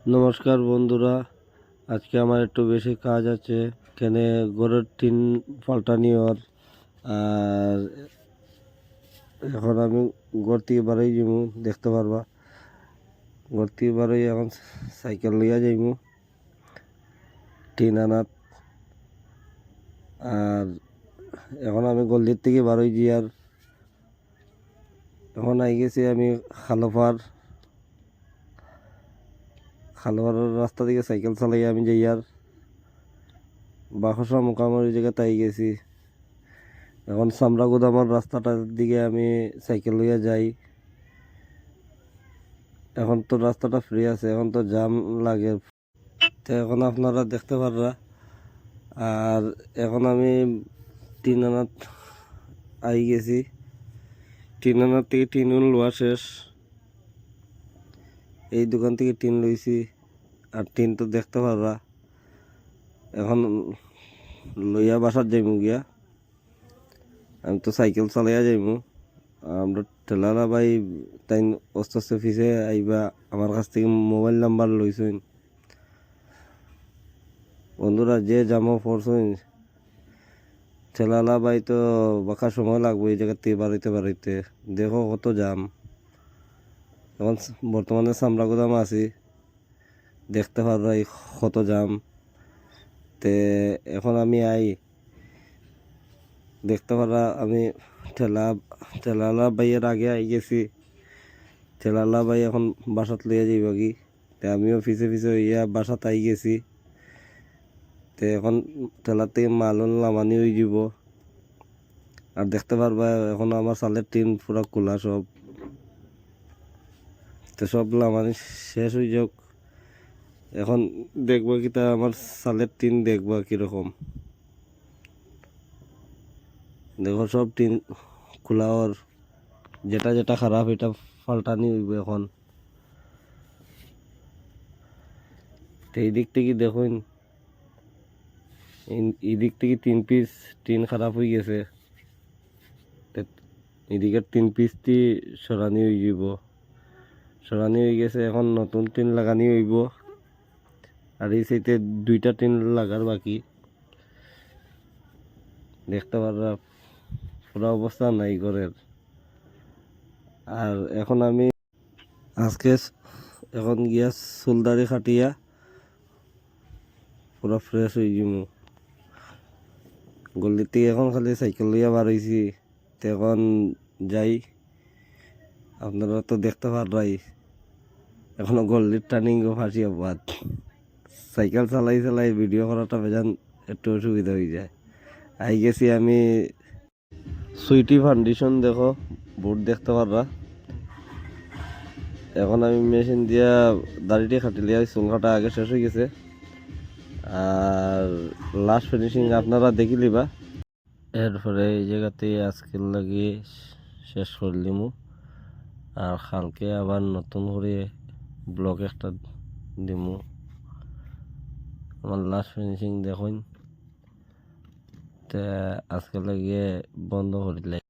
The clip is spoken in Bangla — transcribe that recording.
নমস্কার বন্ধুরা, আজকে আমার একটু বেশি কাজ আছে। কেনে ঘরের টিন পাল্টানি ওর। আর এখন আমি ঘর থেকে বারোই যাইমু, দেখতে পারবা ঘর থেকে বারোই এখন সাইকেল লইয়া যাইমু টিন আনাত। আর এখন আমি গল্লির থেকে বারোই যাই। আর এখন আই গেছি আমি খালোয়ারের রাস্তা থেকে সাইকেল চালাই আমি যাই। আর বাকসা মোকামরি জায়গাতে আই গেছি। এখন চামড়া গুদামের রাস্তাটার দিকে আমি সাইকেল লইয়া যাই। এখন তো রাস্তাটা ফ্রি আছে, এখন তো জাম লাগে, তো এখন আপনারা দেখতে পাররা। আর এখন আমি টিন আনাত আই গেছি। টিন আনার থেকে টিন লোয়া শেষ। এই দোকান থেকে টিন লইছি। আর টিন তো দেখতে পাররা। এখন লইয়া বাসার যাইমু গিয়া। আমি তো সাইকেল চালাইয়া যাইমু। আমরা ঠেলালা ভাই তাই আস্তে আস্তে ফিসে আইবা আমার কাছ থেকে মোবাইল নাম্বার লইছেন। বন্ধুরা, যে জামা পড়ছেন ঠেলালা ভাই তো বাঁকা সময় লাগবে এই জায়গাতে বাড়িতে দেখো কত জাম। এখন বর্তমানে চামড়া গুদাম আছি, দেখতে পারো এই কত জাম। তে এখন আমি দেখতে পারা আমি ঠেলালা ভাইয়ের আগে আই গেছি। ঠেলালা ভাই এখন বাসাত লইয়া যাইব কি, তে আমিও পিছে ইয়া বাসাত আই গেছি। তে এখন ঠেলার থেকে মাল নামানি হয়ে যাব। আর দেখতে পারবা এখন আমার চালের টিন পুরা খোলা সব। তো সব নামানি শেষ হয়ে যাক। এখন দেখবা কি তা আমার চালের টিন দেখবা কিরকম। দেখো সব টিন খোলা, ওর যেটা যেটা খারাপ এটা পাল্টানি হইব এখন। তো এই দিক থেকে দেখুন, এই দিক থেকে 3 পিস টিন খারাপ হয়ে গেছে। এদিকের 3 পিসটি সরানি হয়ে যাব, সরানি হয়ে গেছে। এখন নতুন টিন লাগানি হইব। আর এই সাইডে 2টা টিন লাগার বাকি। দেখতে পাররা পুরো অবস্থা নাই ঘরের। আর এখন আমি এখন গিয়া চুলদারি খাটিয়া পুরো ফ্রেশ হয়ে যাবো। গল্লির থেকে এখন খালি সাইকেল লইয়া বার হয়েছি। তো এখন যাই, আপনারা তো দেখতে পাররাই এখনো গল্লির টার্নিং ফাঁসিয়া বাদ। সাইকেল চালাই ভিডিও করাটা বেজান একটু অসুবিধা হয়ে যায়। আই গেছি আমি সুইটি ফাউন্ডেশন, দেখো বোর্ড দেখতে পাররা। এখন আমি মেশিন দিয়া দাড়িটি খাটিলিয়া চুল কাটা আগে শেষ হয়ে গেছে। আর লাস্ট ফিনিশিং আপনারা দেখি লিবা। এরপরে এই জায়গাতে আজকের লাগিয়ে শেষ করলিমু। আর কালকে আবার নতুন করে ব্লগ একটা দিমু। আমার লাস্ট ফিনিশিং দেখুন। তে আজকে লাগিয়ে বন্ধ করিলে।